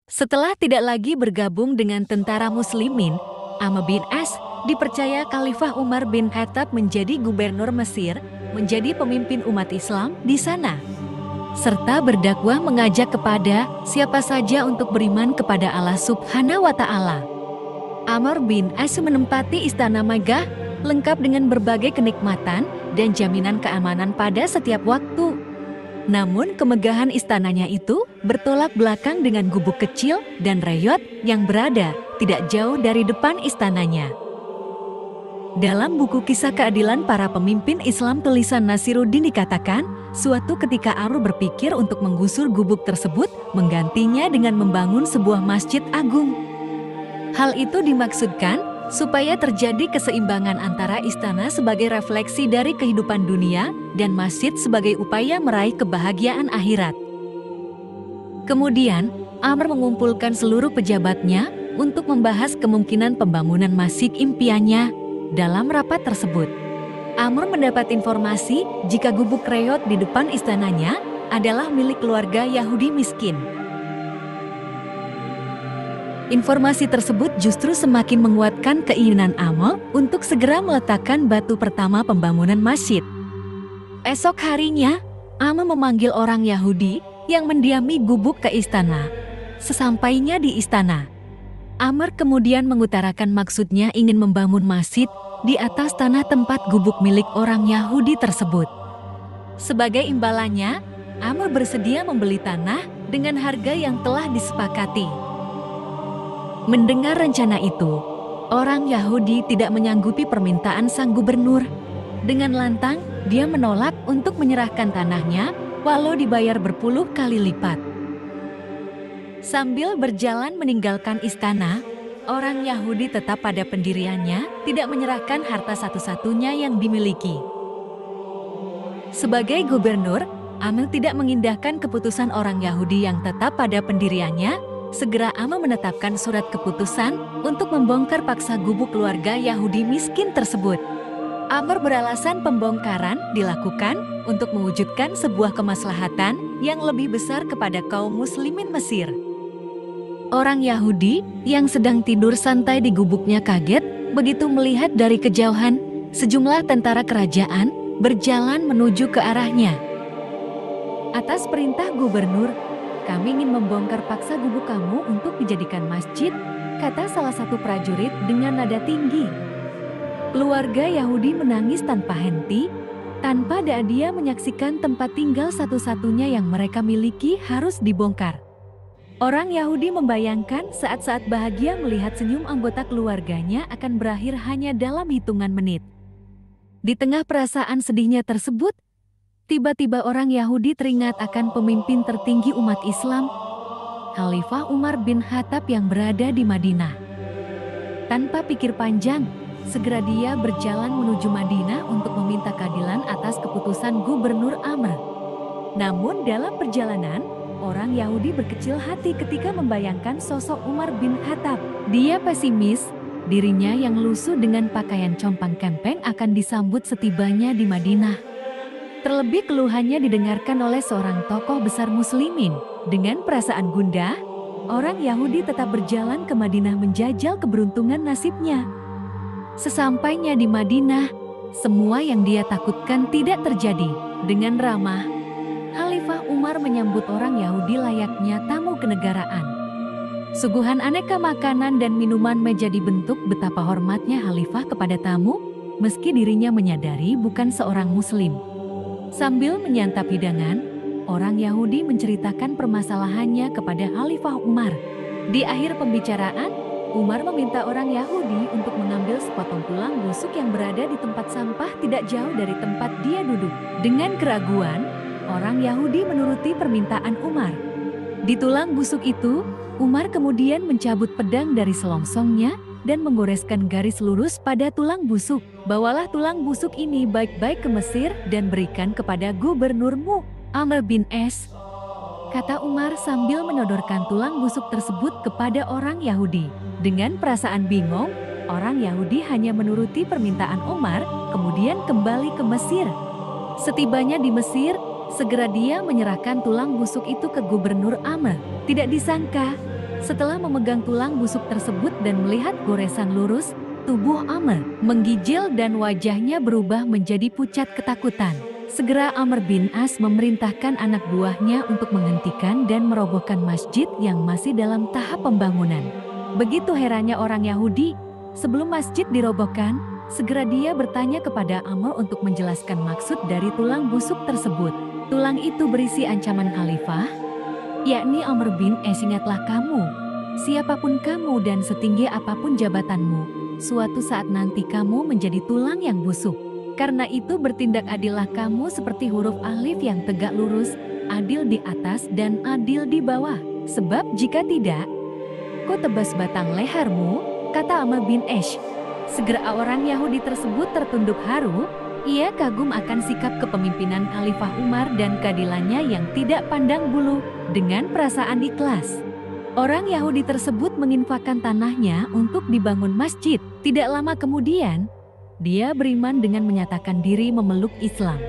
Setelah tidak lagi bergabung dengan tentara muslimin, Amr bin As dipercaya Khalifah Umar bin Khattab menjadi gubernur Mesir, menjadi pemimpin umat Islam di sana, serta berdakwah mengajak kepada siapa saja untuk beriman kepada Allah Subhanahu wa Ta'ala. Amr bin As menempati istana megah, lengkap dengan berbagai kenikmatan dan jaminan keamanan pada setiap waktu. Namun kemegahan istananya itu bertolak belakang dengan gubuk kecil dan reyot yang berada tidak jauh dari depan istananya. Dalam buku Kisah Keadilan Para Pemimpin Islam tulisan Nasiruddin dikatakan, suatu ketika Amr berpikir untuk menggusur gubuk tersebut, menggantinya dengan membangun sebuah masjid agung. Hal itu dimaksudkan supaya terjadi keseimbangan antara istana sebagai refleksi dari kehidupan dunia dan masjid sebagai upaya meraih kebahagiaan akhirat. Kemudian, Amr mengumpulkan seluruh pejabatnya untuk membahas kemungkinan pembangunan masjid impiannya. Dalam rapat tersebut, Amr mendapat informasi jika gubuk reyot di depan istananya adalah milik keluarga Yahudi miskin. Informasi tersebut justru semakin menguatkan keinginan Amr untuk segera meletakkan batu pertama pembangunan masjid. Esok harinya, Amr memanggil orang Yahudi yang mendiami gubuk ke istana. Sesampainya di istana, Amr kemudian mengutarakan maksudnya ingin membangun masjid di atas tanah tempat gubuk milik orang Yahudi tersebut. Sebagai imbalannya, Amr bersedia membeli tanah dengan harga yang telah disepakati. Mendengar rencana itu, orang Yahudi tidak menyanggupi permintaan sang gubernur. Dengan lantang, dia menolak untuk menyerahkan tanahnya walau dibayar berpuluh kali lipat. Sambil berjalan meninggalkan istana, orang Yahudi tetap pada pendiriannya, tidak menyerahkan harta satu-satunya yang dimiliki. Sebagai gubernur, Amr tidak mengindahkan keputusan orang Yahudi yang tetap pada pendiriannya. Segera Amr menetapkan surat keputusan untuk membongkar paksa gubuk keluarga Yahudi miskin tersebut. Amr beralasan pembongkaran dilakukan untuk mewujudkan sebuah kemaslahatan yang lebih besar kepada kaum muslimin Mesir. Orang Yahudi yang sedang tidur santai di gubuknya kaget begitu melihat dari kejauhan sejumlah tentara kerajaan berjalan menuju ke arahnya. Atas perintah gubernur, "Kami ingin membongkar paksa gubuk kamu untuk dijadikan masjid," kata salah satu prajurit dengan nada tinggi. Keluarga Yahudi menangis tanpa henti, tanpa dia menyaksikan tempat tinggal satu-satunya yang mereka miliki harus dibongkar. Orang Yahudi membayangkan saat-saat bahagia melihat senyum anggota keluarganya akan berakhir hanya dalam hitungan menit. Di tengah perasaan sedihnya tersebut, tiba-tiba orang Yahudi teringat akan pemimpin tertinggi umat Islam, Khalifah Umar bin Khattab yang berada di Madinah. Tanpa pikir panjang, segera dia berjalan menuju Madinah untuk meminta keadilan atas keputusan Gubernur Amr. Namun dalam perjalanan, orang Yahudi berkecil hati ketika membayangkan sosok Umar bin Khattab. Dia pesimis, dirinya yang lusuh dengan pakaian compang-camping akan disambut setibanya di Madinah. Terlebih keluhannya didengarkan oleh seorang tokoh besar muslimin. Dengan perasaan gundah, orang Yahudi tetap berjalan ke Madinah menjajal keberuntungan nasibnya. Sesampainya di Madinah, semua yang dia takutkan tidak terjadi. Dengan ramah, Khalifah Umar menyambut orang Yahudi layaknya tamu kenegaraan. Suguhan aneka makanan dan minuman menjadi bentuk betapa hormatnya Khalifah kepada tamu, meski dirinya menyadari bukan seorang muslim. Sambil menyantap hidangan, orang Yahudi menceritakan permasalahannya kepada Khalifah Umar. Di akhir pembicaraan, Umar meminta orang Yahudi untuk mengambil sepotong tulang busuk yang berada di tempat sampah tidak jauh dari tempat dia duduk. Dengan keraguan, orang Yahudi menuruti permintaan Umar. Di tulang busuk itu, Umar kemudian mencabut pedang dari selongsongnya dan menggoreskan garis lurus pada tulang busuk. "Bawalah tulang busuk ini baik-baik ke Mesir dan berikan kepada gubernurmu, Amr bin As," kata Umar sambil menyodorkan tulang busuk tersebut kepada orang Yahudi. Dengan perasaan bingung, orang Yahudi hanya menuruti permintaan Umar, kemudian kembali ke Mesir. Setibanya di Mesir, segera dia menyerahkan tulang busuk itu ke Gubernur Amr. Tidak disangka, Setelah memegang tulang busuk tersebut dan melihat goresan lurus, tubuh Amr menggigil dan wajahnya berubah menjadi pucat ketakutan. Segera Amr bin As memerintahkan anak buahnya untuk menghentikan dan merobohkan masjid yang masih dalam tahap pembangunan. Begitu herannya orang Yahudi, sebelum masjid dirobohkan, segera dia bertanya kepada Amr untuk menjelaskan maksud dari tulang busuk tersebut. Tulang itu berisi ancaman khalifah, yakni Amr bin As, ingatlah kamu, siapapun kamu dan setinggi apapun jabatanmu, suatu saat nanti kamu menjadi tulang yang busuk. Karena itu bertindak adillah kamu seperti huruf alif yang tegak lurus, adil di atas dan adil di bawah. Sebab jika tidak, ku tebas batang lehermu, kata Amr bin As. Segera orang Yahudi tersebut tertunduk haru, ia kagum akan sikap kepemimpinan Khalifah Umar dan keadilannya yang tidak pandang bulu. Dengan perasaan ikhlas, orang Yahudi tersebut menginfakkan tanahnya untuk dibangun masjid. Tidak lama kemudian, dia beriman dengan menyatakan diri memeluk Islam.